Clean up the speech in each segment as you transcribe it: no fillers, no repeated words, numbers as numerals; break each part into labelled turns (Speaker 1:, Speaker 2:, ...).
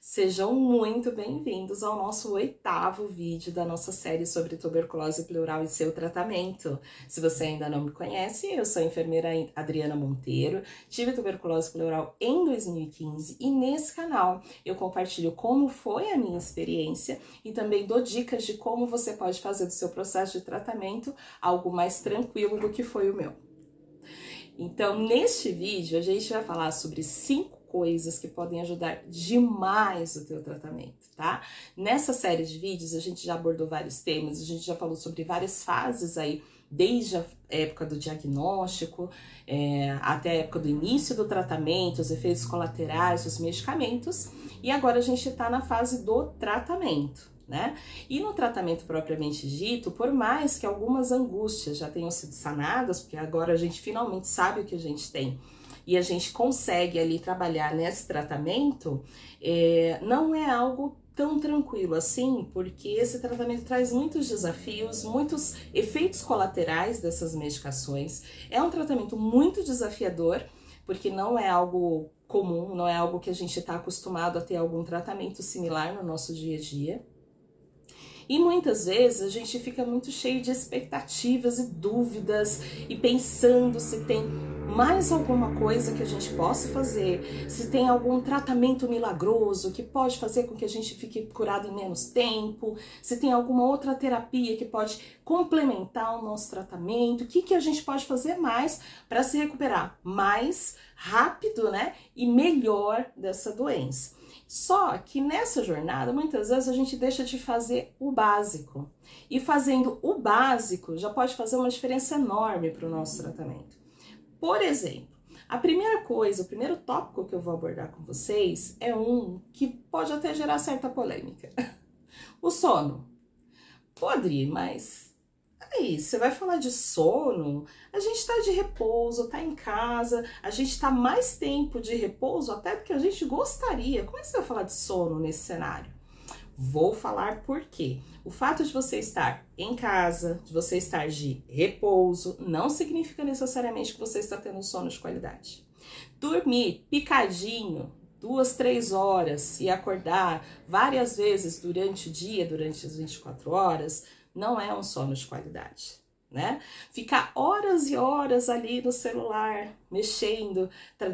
Speaker 1: Sejam muito bem-vindos ao nosso 8º vídeo da nossa série sobre tuberculose pleural e seu tratamento. Se você ainda não me conhece, eu sou a enfermeira Adriana Monteiro, tive tuberculose pleural em 2015 e nesse canal eu compartilho como foi a minha experiência e também dou dicas de como você pode fazer do seu processo de tratamento algo mais tranquilo do que foi o meu. Então, neste vídeo, a gente vai falar sobre 5 coisas que podem ajudar demais o teu tratamento, tá? Nessa série de vídeos, a gente já abordou vários temas, a gente já falou sobre várias fases aí, desde a época do diagnóstico, até a época do início do tratamento, os efeitos colaterais, os medicamentos, e agora a gente tá na fase do tratamento, né? E no tratamento propriamente dito, por mais que algumas angústias já tenham sido sanadas, porque agora a gente finalmente sabe o que a gente tem e a gente consegue ali trabalhar nesse tratamento, não é algo tão tranquilo assim, porque esse tratamento traz muitos desafios, muitos efeitos colaterais dessas medicações. É um tratamento muito desafiador, porque não é algo comum, não é algo que a gente está acostumado a ter algum tratamento similar no nosso dia a dia. E muitas vezes a gente fica muito cheio de expectativas e dúvidas e pensando se tem mais alguma coisa que a gente possa fazer, se tem algum tratamento milagroso que pode fazer com que a gente fique curado em menos tempo, se tem alguma outra terapia que pode complementar o nosso tratamento, o que a gente pode fazer mais para se recuperar mais rápido, né, e melhor dessa doença. Só que nessa jornada, muitas vezes a gente deixa de fazer o básico. E fazendo o básico já pode fazer uma diferença enorme para o nosso tratamento. Por exemplo, a primeira coisa, o primeiro tópico que eu vou abordar com vocês é um que pode até gerar certa polêmica. O sono. Pode, mas aí, você vai falar de sono? A gente tá de repouso, tá em casa, a gente tá mais tempo de repouso até do que a gente gostaria. Como é que você vai falar de sono nesse cenário? Vou falar por quê. O fato de você estar em casa, de você estar de repouso, não significa necessariamente que você está tendo sono de qualidade. Dormir picadinho, 2, 3 horas e acordar várias vezes durante o dia, durante as 24 horas, não é um sono de qualidade, né? Ficar horas e horas ali no celular, mexendo,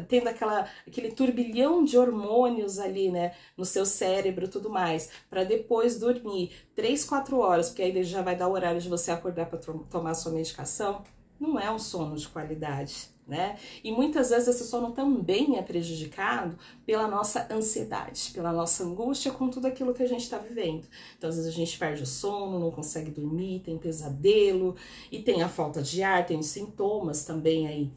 Speaker 1: tendo aquele turbilhão de hormônios ali, né, no seu cérebro e tudo mais, para depois dormir 3, 4 horas, porque aí já vai dar o horário de você acordar para tomar sua medicação, não é um sono de qualidade, né? E muitas vezes esse sono também é prejudicado pela nossa ansiedade, pela nossa angústia com tudo aquilo que a gente está vivendo. Então, às vezes a gente perde o sono, não consegue dormir, tem pesadelo e tem a falta de ar, tem os sintomas também aí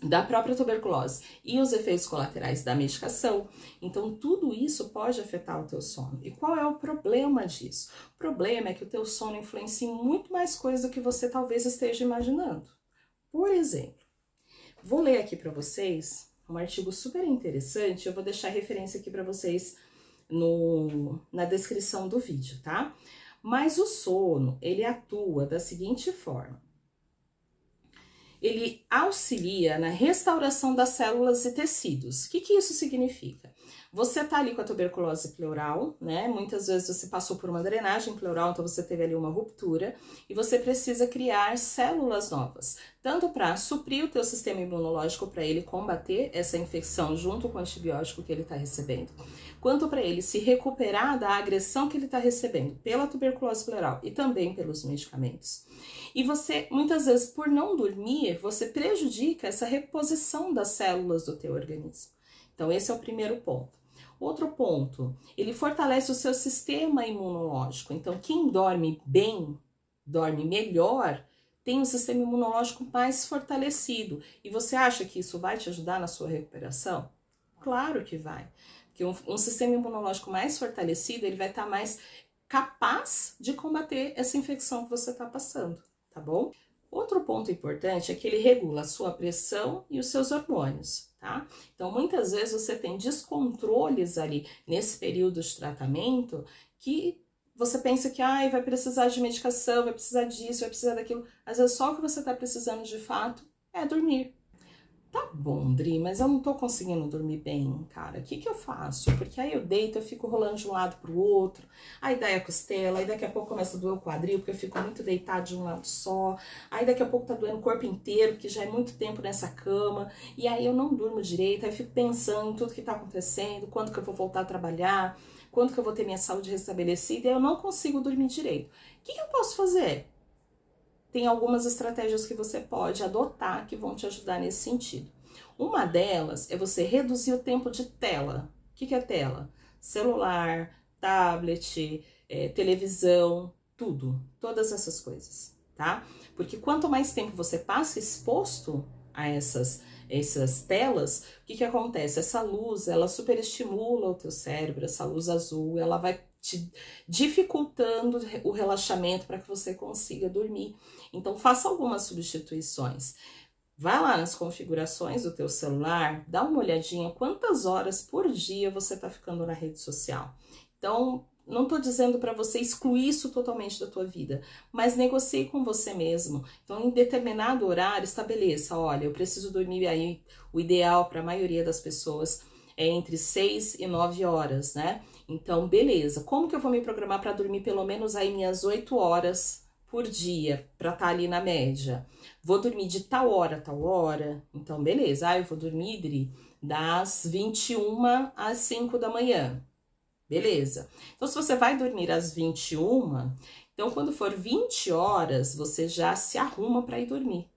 Speaker 1: da própria tuberculose e os efeitos colaterais da medicação. Então, tudo isso pode afetar o teu sono. E qual é o problema disso? O problema é que o teu sono influencia em muito mais coisas do que você talvez esteja imaginando. Por exemplo, vou ler aqui para vocês um artigo super interessante, eu vou deixar a referência aqui para vocês na descrição do vídeo, tá? Mas o sono, ele atua da seguinte forma. Ele auxilia na restauração das células e tecidos. O que isso significa? Você tá ali com a tuberculose pleural, né? Muitas vezes você passou por uma drenagem pleural, então você teve ali uma ruptura e você precisa criar células novas, tanto para suprir o teu sistema imunológico para ele combater essa infecção junto com o antibiótico que ele está recebendo, quanto para ele se recuperar da agressão que ele está recebendo pela tuberculose pleural e também pelos medicamentos. E você, muitas vezes, por não dormir, você prejudica essa reposição das células do teu organismo. Então, esse é o primeiro ponto. Outro ponto, ele fortalece o seu sistema imunológico. Então, quem dorme bem, dorme melhor, tem um sistema imunológico mais fortalecido. E você acha que isso vai te ajudar na sua recuperação? Claro que vai. Porque um sistema imunológico mais fortalecido, ele vai estar mais capaz de combater essa infecção que você está passando, tá bom? Outro ponto importante é que ele regula a sua pressão e os seus hormônios, tá? Então, muitas vezes você tem descontroles ali nesse período de tratamento que você pensa que vai precisar de medicação, vai precisar disso, vai precisar daquilo. Às vezes só o que você está precisando de fato é dormir. Tá bom, Dri, mas eu não tô conseguindo dormir bem, cara. O que que eu faço? Porque aí eu deito, eu fico rolando de um lado pro outro, aí daí a costela, aí daqui a pouco começa a doer o quadril, porque eu fico muito deitada de um lado só, aí daqui a pouco tá doendo o corpo inteiro, porque já é muito tempo nessa cama, e aí eu não durmo direito, aí eu fico pensando em tudo que tá acontecendo, quando que eu vou voltar a trabalhar, quando que eu vou ter minha saúde restabelecida, e eu não consigo dormir direito. O que que eu posso fazer? Tem algumas estratégias que você pode adotar que vão te ajudar nesse sentido. Uma delas é você reduzir o tempo de tela. O que é tela? Celular, tablet, televisão, tudo. Todas essas coisas, tá? Porque quanto mais tempo você passa exposto a essas telas, o que acontece? Essa luz, ela superestimula o teu cérebro, essa luz azul, ela vai te dificultando o relaxamento para que você consiga dormir. Então, faça algumas substituições. Vai lá nas configurações do teu celular, dá uma olhadinha quantas horas por dia você está ficando na rede social. Então, não estou dizendo para você excluir isso totalmente da tua vida, mas negocie com você mesmo. Então, em determinado horário, estabeleça, olha, eu preciso dormir aí, o ideal para a maioria das pessoas é entre 6 e 9 horas, né? Então, beleza, como que eu vou me programar para dormir pelo menos aí minhas 8 horas por dia, para estar ali na média? Vou dormir de tal hora a tal hora? Então, beleza, eu vou dormir, Dri, das 21 às 5 da manhã. Beleza. Então, se você vai dormir às 21, então quando for 20 horas, você já se arruma para ir dormir,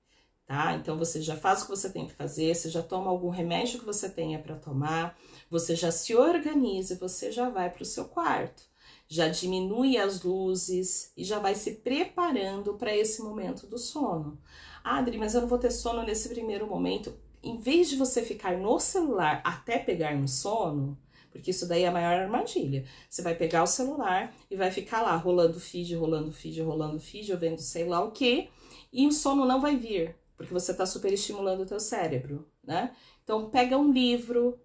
Speaker 1: tá? Então, você já faz o que você tem que fazer, você já toma algum remédio que você tenha para tomar, você já se organiza, você já vai para o seu quarto, já diminui as luzes e já vai se preparando para esse momento do sono. Ah, Adri, mas eu não vou ter sono nesse primeiro momento. Em vez de você ficar no celular até pegar no sono, porque isso daí é a maior armadilha. Você vai pegar o celular e vai ficar lá rolando feed, rolando feed, rolando feed, ou vendo sei lá o que, e o sono não vai vir, porque você está superestimulando o teu cérebro, né? Então, pega um livro,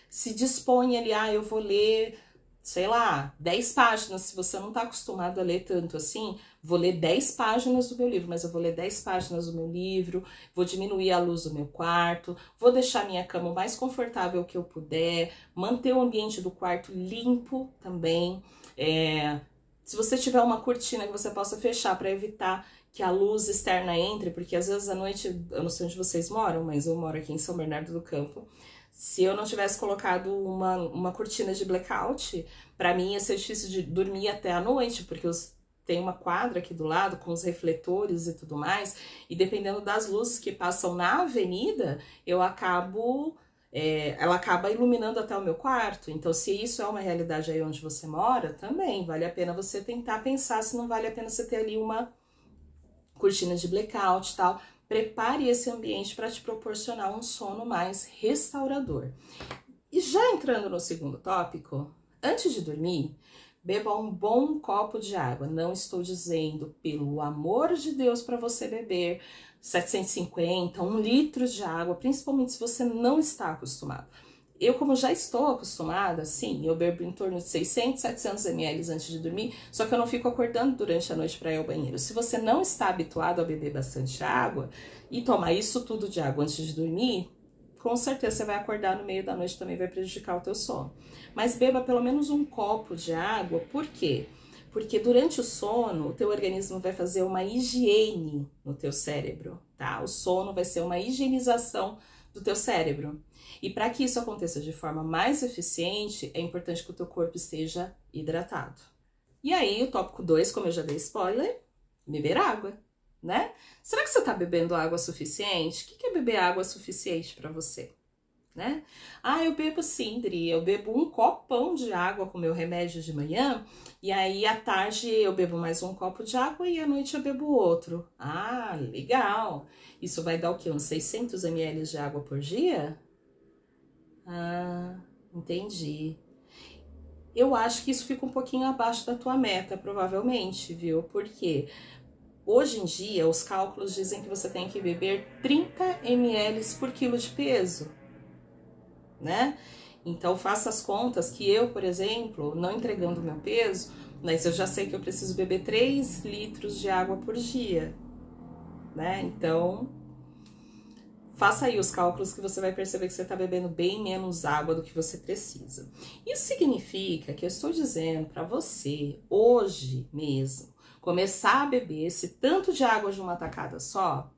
Speaker 1: se dispõe ali, eu vou ler, sei lá, 10 páginas. Se você não está acostumado a ler tanto assim, vou ler 10 páginas do meu livro, mas eu vou ler 10 páginas do meu livro, vou diminuir a luz do meu quarto, vou deixar minha cama o mais confortável que eu puder, manter o ambiente do quarto limpo também. Se você tiver uma cortina que você possa fechar para evitar que a luz externa entre, porque às vezes à noite, eu não sei onde vocês moram, mas eu moro aqui em São Bernardo do Campo. Se eu não tivesse colocado uma cortina de blackout, para mim ia ser difícil de dormir até a noite, porque tem uma quadra aqui do lado com os refletores e tudo mais, e dependendo das luzes que passam na avenida, ela acaba iluminando até o meu quarto. Então, se isso é uma realidade aí onde você mora, também vale a pena você tentar pensar se não vale a pena você ter ali uma cortina de blackout e tal. Prepare esse ambiente para te proporcionar um sono mais restaurador. E já entrando no segundo tópico, antes de dormir, beba um bom copo de água. Não estou dizendo, pelo amor de Deus, para você beber 750, 1 litro de água, principalmente se você não está acostumado. Eu, como já estou acostumada, sim, eu bebo em torno de 600, 700 ml antes de dormir, só que eu não fico acordando durante a noite para ir ao banheiro. Se você não está habituado a beber bastante água e tomar isso tudo de água antes de dormir, com certeza você vai acordar no meio da noite, também vai prejudicar o teu sono. Mas beba pelo menos um copo de água, por quê? Porque durante o sono, o teu organismo vai fazer uma higiene no teu cérebro, tá? O sono vai ser uma higienização do teu cérebro. E para que isso aconteça de forma mais eficiente, é importante que o teu corpo esteja hidratado. E aí, o tópico 2, como eu já dei spoiler, beber água, né? Será que você está bebendo água suficiente? O que é beber água suficiente para você? Né? Eu bebo sim, Dri, eu bebo um copão de água com meu remédio de manhã, e aí à tarde eu bebo mais um copo de água e à noite eu bebo outro. Legal! Isso vai dar o quê? Uns 600 ml de água por dia? Entendi. Eu acho que isso fica um pouquinho abaixo da tua meta, provavelmente, viu? Porque hoje em dia os cálculos dizem que você tem que beber 30 ml por quilo de peso, né? Então faça as contas que eu, por exemplo, não entregando o meu peso, mas eu já sei que eu preciso beber 3 litros de água por dia, né? Então faça aí os cálculos que você vai perceber que você está bebendo bem menos água do que você precisa. Isso significa que eu estou dizendo para você, hoje mesmo, começar a beber esse tanto de água de uma tacada só?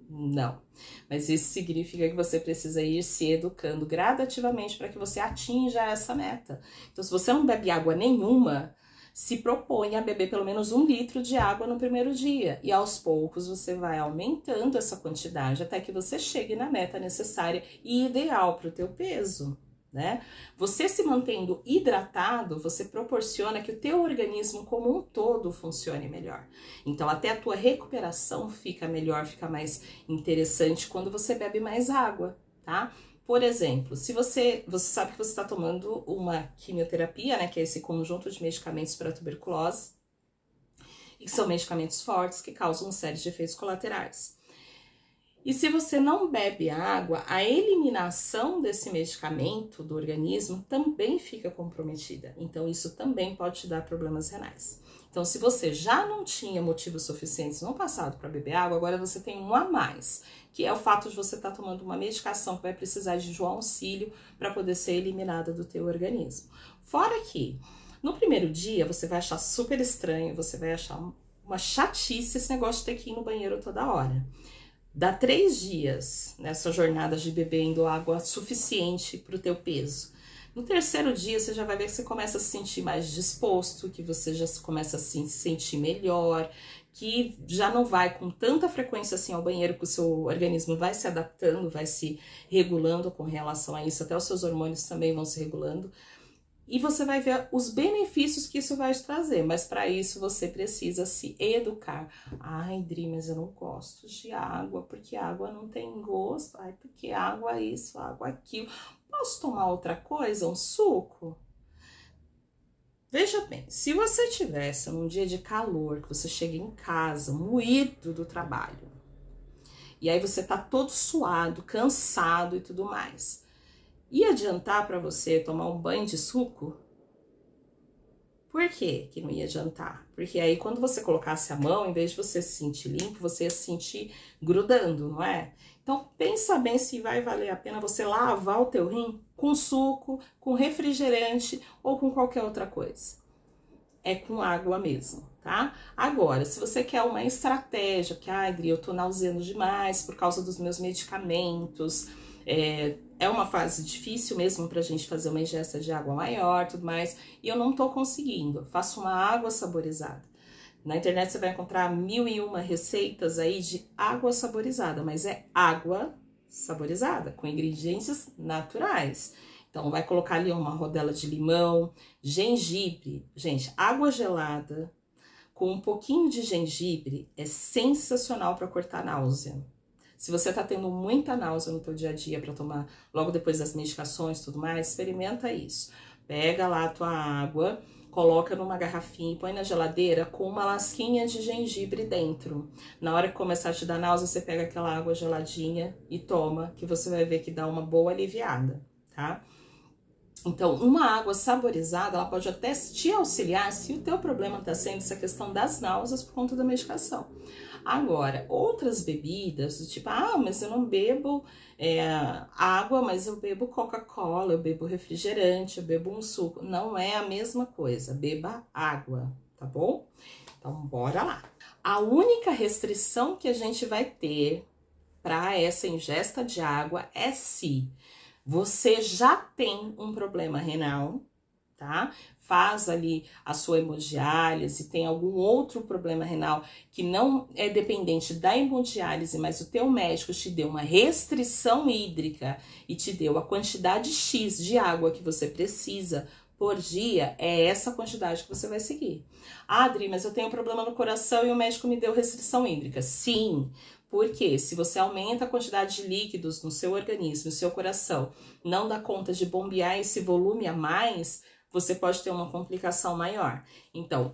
Speaker 1: Não. Mas isso significa que você precisa ir se educando gradativamente para que você atinja essa meta. Então, se você não bebe água nenhuma, se propõe a beber pelo menos 1 litro de água no primeiro dia. E aos poucos você vai aumentando essa quantidade até que você chegue na meta necessária e ideal para o teu peso, né? Você se mantendo hidratado, você proporciona que o teu organismo como um todo funcione melhor. Então, até a tua recuperação fica melhor, fica mais interessante quando você bebe mais água, tá? Por exemplo, se você sabe que você está tomando uma quimioterapia, né, que é esse conjunto de medicamentos para tuberculose, e que são medicamentos fortes que causam uma série de efeitos colaterais. E se você não bebe água, a eliminação desse medicamento do organismo também fica comprometida. Então, isso também pode te dar problemas renais. Então, se você já não tinha motivos suficientes no passado para beber água, agora você tem um a mais, que é o fato de você estar tomando uma medicação que vai precisar de um auxílio para poder ser eliminada do teu organismo. Fora que, no primeiro dia, você vai achar super estranho, você vai achar uma chatice esse negócio de ter que ir no banheiro toda hora. Dá 3 dias nessa jornada de bebendo água suficiente para o teu peso. No terceiro dia, você já vai ver que você começa a se sentir mais disposto, que você já começa a se sentir melhor, que já não vai com tanta frequência assim ao banheiro, que o seu organismo vai se adaptando, vai se regulando com relação a isso, até os seus hormônios também vão se regulando. E você vai ver os benefícios que isso vai te trazer, mas para isso você precisa se educar. Ai, Dri, mas eu não gosto de água, porque água não tem gosto. Ai, porque água isso, água aquilo. Posso tomar outra coisa, um suco? Veja bem, se você tivesse num dia de calor, que você chega em casa, moído do trabalho, e aí você tá todo suado, cansado e tudo mais, ia adiantar para você tomar um banho de suco? Por que que não ia adiantar? Porque aí quando você colocasse a mão, em vez de você se sentir limpo, você ia se sentir grudando, não é? Então pensa bem se vai valer a pena você lavar o teu rim com suco, com refrigerante ou com qualquer outra coisa. É com água mesmo, tá? Agora, se você quer uma estratégia, que, ai, Adri, eu tô nauseando demais por causa dos meus medicamentos, é uma fase difícil mesmo pra gente fazer uma ingesta de água maior, tudo mais, e eu não tô conseguindo, faço uma água saborizada. Na internet você vai encontrar 1001 receitas aí de água saborizada, mas é água saborizada, com ingredientes naturais. Então, vai colocar ali uma rodela de limão, gengibre. Gente, água gelada com um pouquinho de gengibre é sensacional para cortar náusea. Se você tá tendo muita náusea no teu dia a dia para tomar logo depois das medicações e tudo mais, experimenta isso. Pega lá a tua água, coloca numa garrafinha e põe na geladeira com uma lasquinha de gengibre dentro. Na hora que começar a te dar náusea, você pega aquela água geladinha e toma, que você vai ver que dá uma boa aliviada, tá? Então, uma água saborizada, ela pode até te auxiliar se o teu problema está sendo essa questão das náuseas por conta da medicação. Agora, outras bebidas, do tipo, ah, mas eu não bebo água, mas eu bebo Coca-Cola, eu bebo refrigerante, eu bebo um suco. Não é a mesma coisa, beba água, tá bom? Então, bora lá. A única restrição que a gente vai ter para essa ingesta de água é se você já tem um problema renal, tá? Faz ali a sua hemodiálise, tem algum outro problema renal que não é dependente da hemodiálise, mas o teu médico te deu uma restrição hídrica e te deu a quantidade X de água que você precisa por dia, é essa quantidade que você vai seguir. Ah, Adri, mas eu tenho um problema no coração e o médico me deu restrição hídrica. Sim, porque se você aumenta a quantidade de líquidos no seu organismo, o seu coração não dá conta de bombear esse volume a mais, você pode ter uma complicação maior. Então,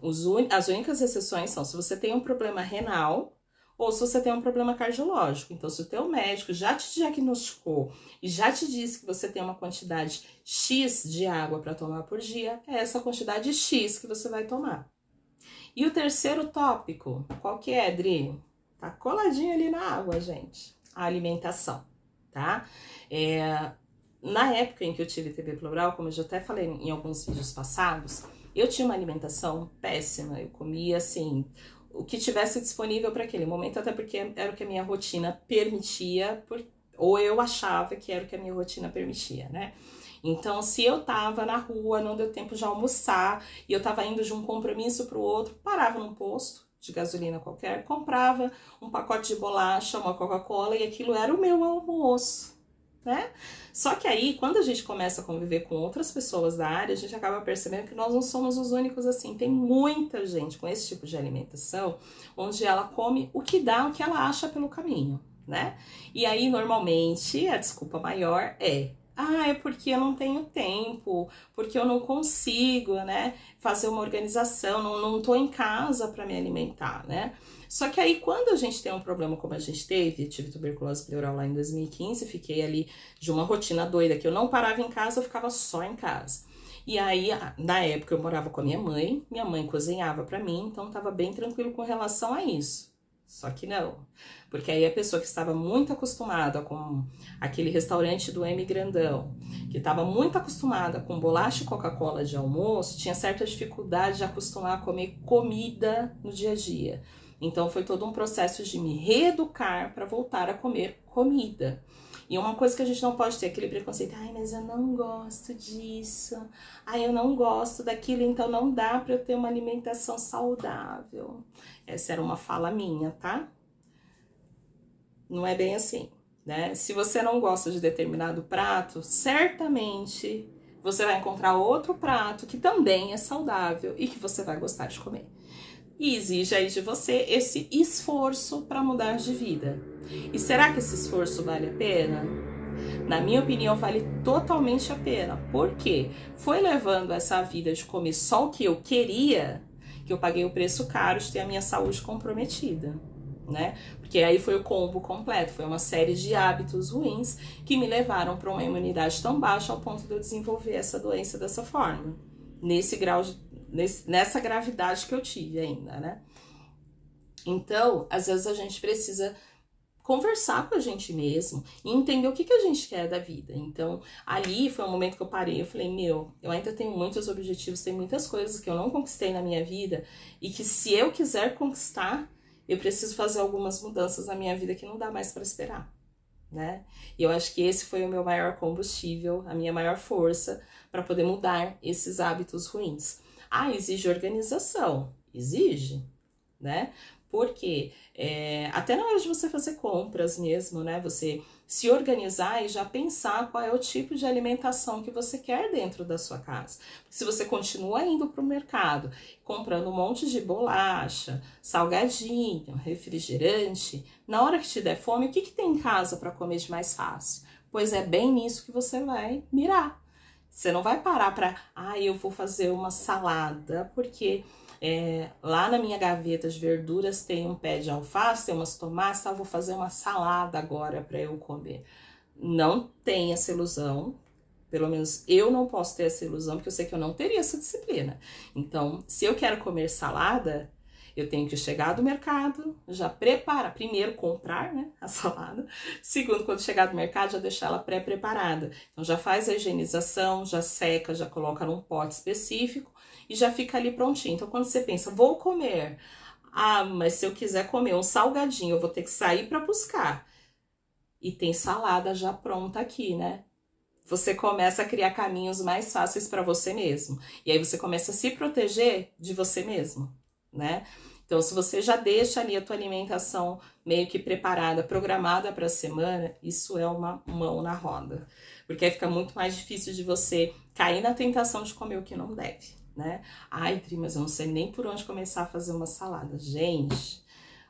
Speaker 1: as únicas exceções são se você tem um problema renal ou se você tem um problema cardiológico. Então, se o teu médico já te diagnosticou e já te disse que você tem uma quantidade X de água para tomar por dia, é essa quantidade X que você vai tomar. E o terceiro tópico, qual que é, Adri? Tá coladinho ali na água, gente. A alimentação. tá? Na época em que eu tive TB pleural, como eu já até falei em alguns vídeos passados, eu tinha uma alimentação péssima, eu comia assim, o que tivesse disponível para aquele momento, até porque era o que a minha rotina permitia, ou eu achava que era o que a minha rotina permitia, né? Então, se eu tava na rua, não deu tempo de almoçar, e eu tava indo de um compromisso pro outro, parava num posto de gasolina qualquer, comprava um pacote de bolacha, uma Coca-Cola, e aquilo era o meu almoço, né? Só que aí, quando a gente começa a conviver com outras pessoas da área, a gente acaba percebendo que nós não somos os únicos assim. Tem muita gente com esse tipo de alimentação, onde ela come o que dá, o que ela acha pelo caminho, né? E aí, normalmente, a desculpa maior é porque eu não tenho tempo, porque eu não consigo, né, fazer uma organização, não tô em casa para me alimentar, né? Só que aí, quando a gente tem um problema como a gente teve, tive tuberculose pleural lá em 2015, fiquei ali de uma rotina doida, que eu não parava em casa, eu ficava só em casa. E aí, na época, eu morava com a minha mãe cozinhava para mim, então tava bem tranquilo com relação a isso. Só que não, porque aí a pessoa que estava muito acostumada com aquele restaurante do M Grandão, que estava muito acostumada com bolacha e Coca-Cola de almoço, tinha certa dificuldade de acostumar a comer comida no dia a dia. Então foi todo um processo de me reeducar para voltar a comer comida. E uma coisa que a gente não pode ter, aquele preconceito, mas eu não gosto disso, eu não gosto daquilo, então não dá para eu ter uma alimentação saudável. Essa era uma fala minha, tá? Não é bem assim, né? Se você não gosta de determinado prato, certamente você vai encontrar outro prato que também é saudável e que você vai gostar de comer. E exige aí de você esse esforço para mudar de vida. E será que esse esforço vale a pena? Na minha opinião, vale totalmente a pena. Por quê? Foi levando essa vida de comer só o que eu queria, que eu paguei o preço caro de ter a minha saúde comprometida, né? Porque aí foi o combo completo, foi uma série de hábitos ruins que me levaram para uma imunidade tão baixa ao ponto de eu desenvolver essa doença dessa forma, nesse grau nessa gravidade que eu tive ainda, né? Então, às vezes a gente precisa conversar com a gente mesmo e entender o que a gente quer da vida. Então, ali foi um momento que eu parei, eu falei, eu ainda tenho muitos objetivos, tem muitas coisas que eu não conquistei na minha vida e que se eu quiser conquistar, eu preciso fazer algumas mudanças na minha vida que não dá mais para esperar, né? E eu acho que esse foi o meu maior combustível, a minha maior força para poder mudar esses hábitos ruins. Exige organização, exige, né? Porque até na hora de você fazer compras mesmo, né? Você se organizar e já pensar qual é o tipo de alimentação que você quer dentro da sua casa. Porque se você continua indo para o mercado, comprando um monte de bolacha, salgadinho, refrigerante, na hora que te der fome, o que tem em casa para comer de mais fácil? Pois é bem nisso que você vai mirar. Você não vai parar para, eu vou fazer uma salada, porque lá na minha gaveta de verduras tem um pé de alface, tem umas tomates, eu vou fazer uma salada agora para eu comer. Não tem essa ilusão, pelo menos eu não posso ter essa ilusão, porque eu sei que eu não teria essa disciplina. Então, se eu quero comer salada, eu tenho que chegar do mercado, já preparar, primeiro comprar, né, a salada, segundo, quando chegar do mercado, já deixar ela pré-preparada. Então já faz a higienização, já seca, já coloca num pote específico e já fica ali prontinho. Então quando você pensa, vou comer, mas se eu quiser comer um salgadinho, eu vou ter que sair para buscar. E tem salada já pronta aqui, né? Você começa a criar caminhos mais fáceis para você mesmo. E aí você começa a se proteger de você mesmo, né? Então, se você já deixa ali a tua alimentação meio que preparada, programada para a semana, isso é uma mão na roda. Porque aí fica muito mais difícil de você cair na tentação de comer o que não deve, né? Tri, mas eu não sei nem por onde começar a fazer uma salada. Gente,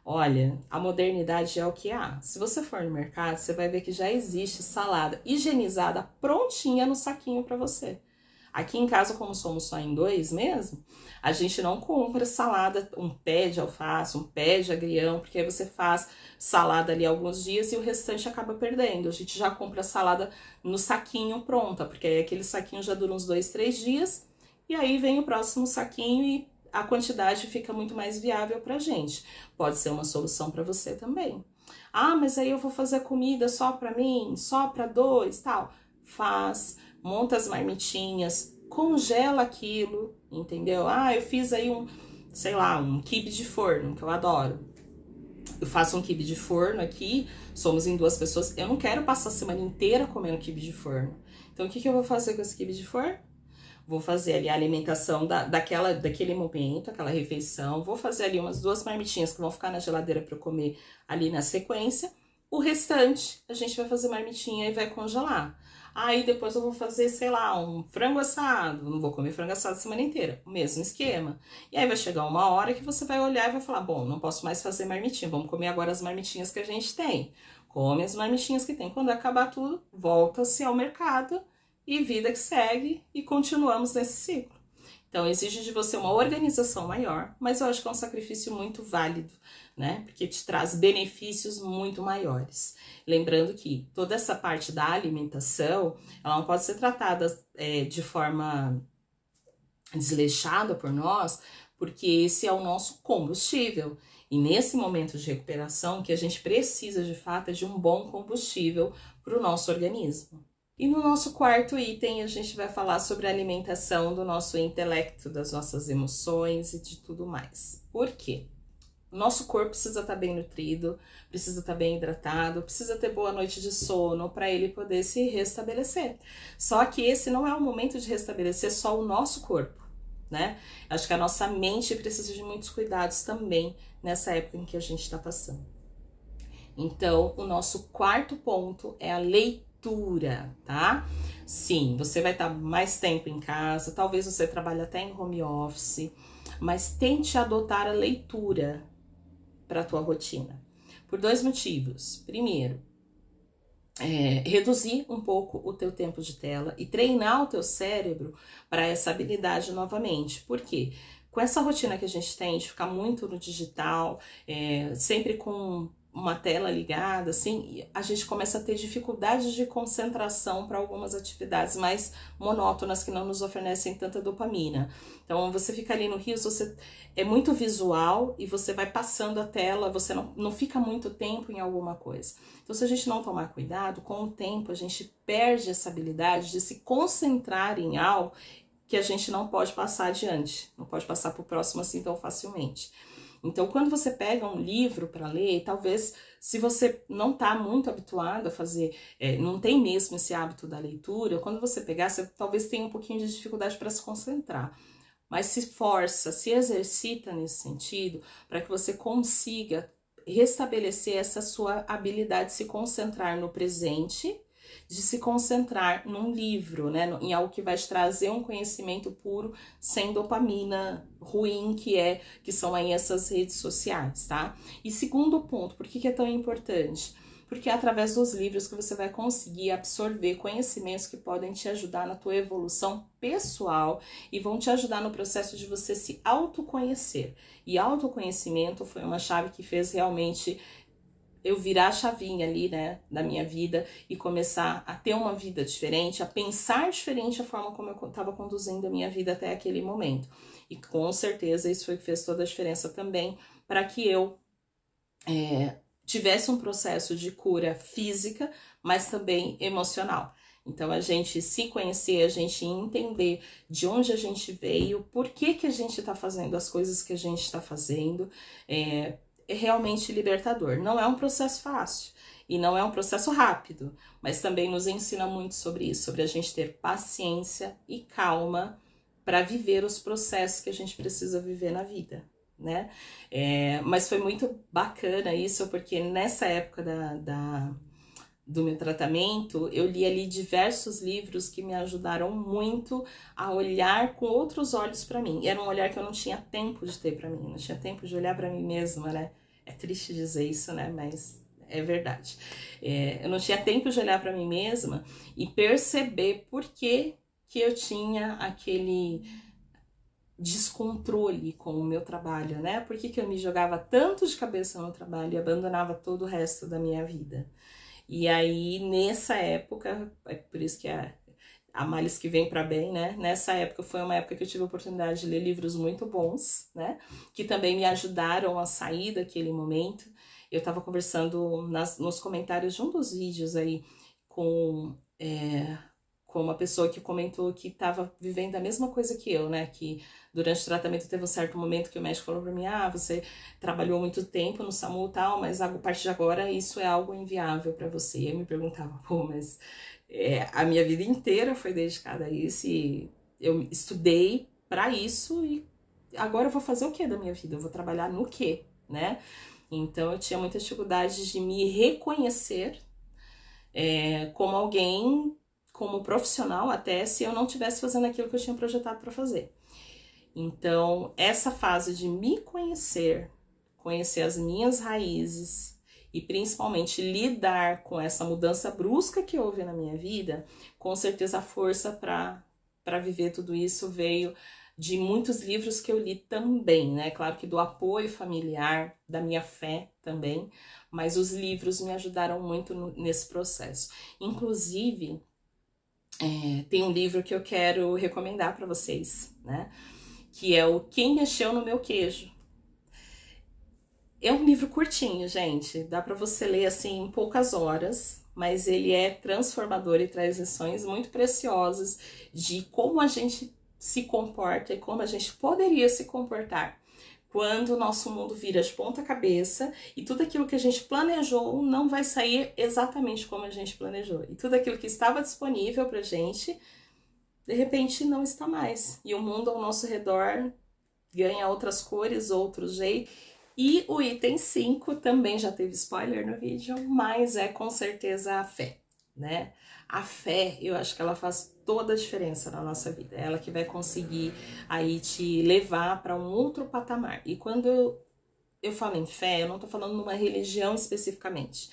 Speaker 1: olha, a modernidade é o que há. Se você for no mercado, você vai ver que já existe salada higienizada, prontinha no saquinho para você. Aqui em casa, como somos só em 2 mesmo, a gente não compra salada, um pé de alface, um pé de agrião, porque aí você faz salada ali alguns dias e o restante acaba perdendo. A gente já compra salada no saquinho pronta, porque aí aquele saquinho já dura uns 2, 3 dias, e aí vem o próximo saquinho e a quantidade fica muito mais viável pra gente. Pode ser uma solução para você também. Ah, mas aí eu vou fazer comida só para mim, só para dois, tal. Faz, monta as marmitinhas, congela aquilo, entendeu? Ah, eu fiz aí sei lá, um quibe de forno, que eu adoro. Eu faço um quibe de forno aqui, somos em 2 pessoas, eu não quero passar a semana inteira comendo quibe de forno. Então, o que eu vou fazer com esse quibe de forno? Vou fazer ali a alimentação daquele momento, aquela refeição. Vou fazer ali umas 2 marmitinhas que vão ficar na geladeira para eu comer ali na sequência. O restante, a gente vai fazer marmitinha e vai congelar. Aí depois eu vou fazer, sei lá, um frango assado. Não vou comer frango assado a semana inteira. O mesmo esquema. E aí vai chegar uma hora que você vai olhar e vai falar, bom, não posso mais fazer marmitinha. Vamos comer agora as marmitinhas que a gente tem. Come as marmitinhas que tem. Quando acabar tudo, volta-se ao mercado e vida que segue, e continuamos nesse ciclo. Então, exige de você uma organização maior, mas eu acho que é um sacrifício muito válido, né? Porque te traz benefícios muito maiores. Lembrando que toda essa parte da alimentação, ela não pode ser tratada de forma desleixada por nós, porque esse é o nosso combustível. E nesse momento de recuperação, o que a gente precisa de fato é de um bom combustível para o nosso organismo. E no nosso quarto item, a gente vai falar sobre a alimentação do nosso intelecto, das nossas emoções e de tudo mais. Por quê? O nosso corpo precisa estar bem nutrido, precisa estar bem hidratado, precisa ter boa noite de sono para ele poder se restabelecer. Só que esse não é o momento de restabelecer só o nosso corpo, né? Acho que a nossa mente precisa de muitos cuidados também nessa época em que a gente está passando. Então, o nosso quarto ponto é a leitura. Tá? Sim, você vai estar mais tempo em casa, talvez você trabalhe até em home office, mas tente adotar a leitura para a tua rotina. Por 2 motivos. Primeiro, reduzir um pouco o teu tempo de tela e treinar o teu cérebro para essa habilidade novamente. Por quê? Com essa rotina que a gente tem de ficar muito no digital, sempre com uma tela ligada, assim, a gente começa a ter dificuldade de concentração para algumas atividades mais monótonas que não nos oferecem tanta dopamina. Então, você fica ali no Reels, você é muito visual e você vai passando a tela, você não fica muito tempo em alguma coisa. Então, se a gente não tomar cuidado, com o tempo a gente perde essa habilidade de se concentrar em algo que a gente não pode passar adiante, não pode passar para o próximo assim tão facilmente. Então, quando você pega um livro para ler, talvez, se você não está muito habituado a fazer, não tem mesmo esse hábito da leitura, quando você pegar, você talvez tenha um pouquinho de dificuldade para se concentrar. Mas se força, se exercita nesse sentido, para que você consiga restabelecer essa sua habilidade de se concentrar no presente, de se concentrar num livro, né, em algo que vai te trazer um conhecimento puro, sem dopamina ruim, que são aí essas redes sociais, tá? E segundo ponto, por que é tão importante? Porque é através dos livros que você vai conseguir absorver conhecimentos que podem te ajudar na tua evolução pessoal e vão te ajudar no processo de você se autoconhecer. E autoconhecimento foi uma chave que fez realmente eu virar a chavinha ali, né, da minha vida e começar a ter uma vida diferente, a pensar diferente a forma como eu estava conduzindo a minha vida até aquele momento. E com certeza isso foi o que fez toda a diferença também para que eu tivesse um processo de cura física, mas também emocional. Então, a gente se conhecer, a gente entender de onde a gente veio, por que a gente está fazendo as coisas que a gente está fazendo, é realmente libertador. Não é um processo fácil e não é um processo rápido, mas também nos ensina muito sobre isso, sobre a gente ter paciência e calma para viver os processos que a gente precisa viver na vida, né? Mas foi muito bacana isso, porque nessa época do meu tratamento, eu li ali diversos livros que me ajudaram muito a olhar com outros olhos para mim. E era um olhar que eu não tinha tempo de ter para mim, não tinha tempo de olhar para mim mesma, né? É triste dizer isso, né? Mas é verdade. Eu não tinha tempo de olhar para mim mesma e perceber por que eu tinha aquele descontrole com o meu trabalho, né? Por que eu me jogava tanto de cabeça no trabalho e abandonava todo o resto da minha vida? E aí, nessa época, é por isso que a males que vem para bem, né? Nessa época foi uma época que eu tive a oportunidade de ler livros muito bons, né? Que também me ajudaram a sair daquele momento. Eu tava conversando nos comentários de um dos vídeos aí com uma pessoa que comentou que estava vivendo a mesma coisa que eu, né? Que durante o tratamento teve um certo momento que o médico falou para mim: ah, você trabalhou muito tempo no SAMU e tal, mas a partir de agora isso é algo inviável para você. E eu me perguntava: pô, mas a minha vida inteira foi dedicada a isso e eu estudei para isso e agora eu vou fazer o que da minha vida? Eu vou trabalhar no quê, né? Então eu tinha muita dificuldade de me reconhecer como alguém, como profissional, até se eu não estivesse fazendo aquilo que eu tinha projetado para fazer. Então, essa fase de me conhecer, conhecer as minhas raízes e principalmente lidar com essa mudança brusca que houve na minha vida, com certeza a força para viver tudo isso veio de muitos livros que eu li também, né? Claro que do apoio familiar, da minha fé também, mas os livros me ajudaram muito nesse processo. Inclusive, tem um livro que eu quero recomendar para vocês, né? Que é o Quem Mexeu no Meu Queijo. É um livro curtinho, gente, dá para você ler assim em poucas horas, mas ele é transformador e traz lições muito preciosas de como a gente se comporta e como a gente poderia se comportar quando o nosso mundo vira de ponta cabeça e tudo aquilo que a gente planejou não vai sair exatamente como a gente planejou. E tudo aquilo que estava disponível pra gente, de repente não está mais. E o mundo ao nosso redor ganha outras cores, outros jeitos. E o item 5 também já teve spoiler no vídeo, mas é com certeza a fé, né? A fé, eu acho que ela faz toda a diferença na nossa vida. É ela que vai conseguir aí te levar para um outro patamar. E quando eu falo em fé, eu não tô falando numa religião especificamente.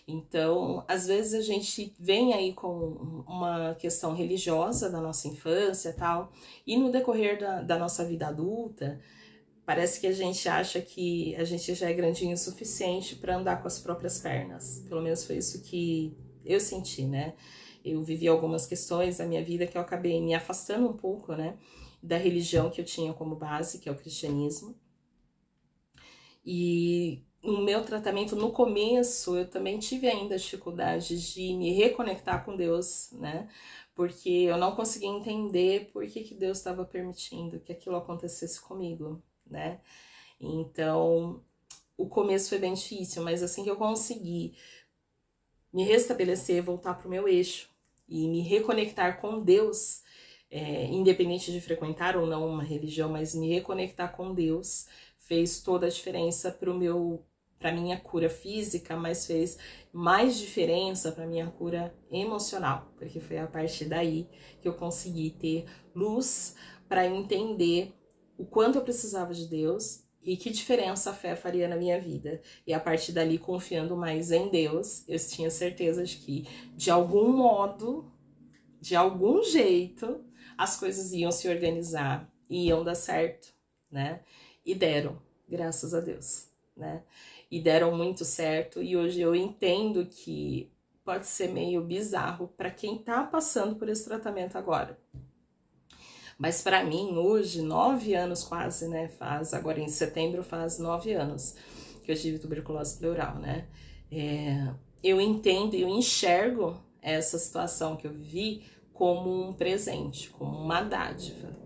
Speaker 1: Então, às vezes a gente vem aí com uma questão religiosa da nossa infância e tal, e no decorrer da nossa vida adulta, parece que a gente acha que a gente já é grandinho o suficiente para andar com as próprias pernas. Pelo menos foi isso que eu senti, né? Eu vivi algumas questões da minha vida que eu acabei me afastando um pouco, né? Da religião que eu tinha como base, que é o cristianismo. E no meu tratamento, no começo, eu também tive ainda dificuldades de me reconectar com Deus, né? Porque eu não conseguia entender por que Deus estava permitindo que aquilo acontecesse comigo, né? Então, o começo foi bem difícil, mas assim que eu consegui me restabelecer, voltar para o meu eixo e me reconectar com Deus, independente de frequentar ou não uma religião, mas me reconectar com Deus fez toda a diferença para minha cura física, mas fez mais diferença para minha cura emocional, porque foi a partir daí que eu consegui ter luz para entender o quanto eu precisava de Deus e que diferença a fé faria na minha vida. E a partir dali, confiando mais em Deus, eu tinha certeza de que, de algum modo, de algum jeito, as coisas iam se organizar e iam dar certo, né? E deram, graças a Deus, né? E deram muito certo, e hoje eu entendo que pode ser meio bizarro para quem tá passando por esse tratamento agora. Mas para mim, hoje, 9 anos quase, né? Agora em setembro faz 9 anos que eu tive tuberculose pleural, né? Eu entendo e eu enxergo essa situação que eu vivi como um presente, como uma dádiva.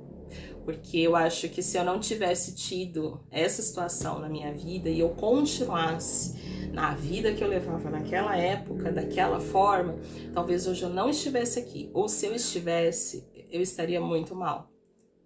Speaker 1: Porque eu acho que se eu não tivesse tido essa situação na minha vida e eu continuasse na vida que eu levava naquela época, daquela forma, talvez hoje eu não estivesse aqui. Ou se eu estivesse, eu estaria muito mal,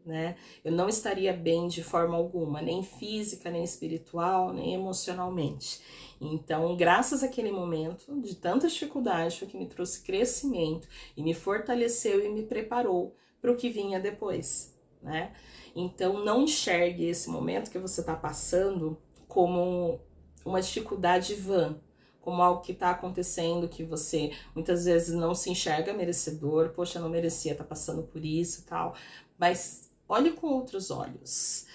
Speaker 1: né? Eu não estaria bem de forma alguma, nem física, nem espiritual, nem emocionalmente. Então, graças àquele momento de tanta dificuldade, foi que me trouxe crescimento e me fortaleceu e me preparou para o que vinha depois, né? Então, não enxergue esse momento que você está passando como uma dificuldade vã, como algo que está acontecendo, que você muitas vezes não se enxerga merecedor, poxa, não merecia estar passando por isso e tal, mas olhe com outros olhos.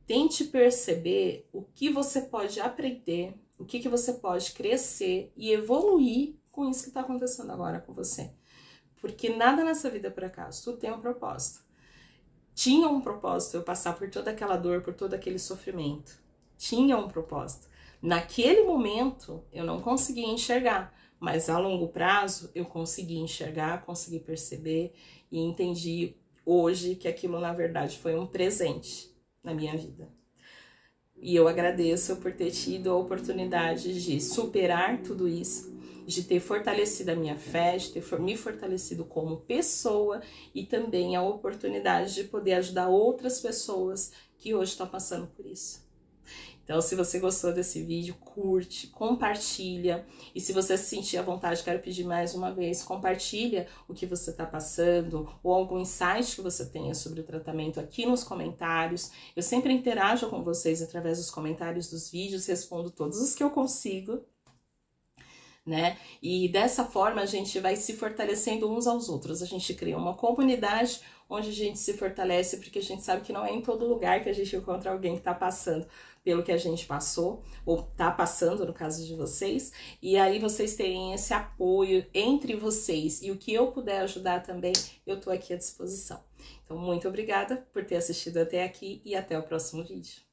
Speaker 1: Tente perceber o que você pode aprender, o que você pode crescer e evoluir com isso que está acontecendo agora com você. Porque nada nessa vida é por acaso, tudo tem um propósito. Tinha um propósito eu passar por toda aquela dor, por todo aquele sofrimento. Tinha um propósito. Naquele momento, eu não conseguia enxergar, mas a longo prazo, eu consegui enxergar, consegui perceber e entendi hoje que aquilo, na verdade, foi um presente na minha vida. E eu agradeço por ter tido a oportunidade de superar tudo isso, de ter fortalecido a minha fé, de ter me fortalecido como pessoa e também a oportunidade de poder ajudar outras pessoas que hoje estão passando por isso. Então, se você gostou desse vídeo, curte, compartilha. E se você se sentir à vontade, quero pedir mais uma vez, compartilha o que você está passando ou algum insight que você tenha sobre o tratamento aqui nos comentários. Eu sempre interajo com vocês através dos comentários dos vídeos, respondo todos os que eu consigo, né? E dessa forma a gente vai se fortalecendo uns aos outros. A gente cria uma comunidade onde a gente se fortalece, porque a gente sabe que não é em todo lugar que a gente encontra alguém que está passando pelo que a gente passou, ou tá passando no caso de vocês, e aí vocês terem esse apoio entre vocês, e o que eu puder ajudar também, eu tô aqui à disposição. Então, muito obrigada por ter assistido até aqui, e até o próximo vídeo.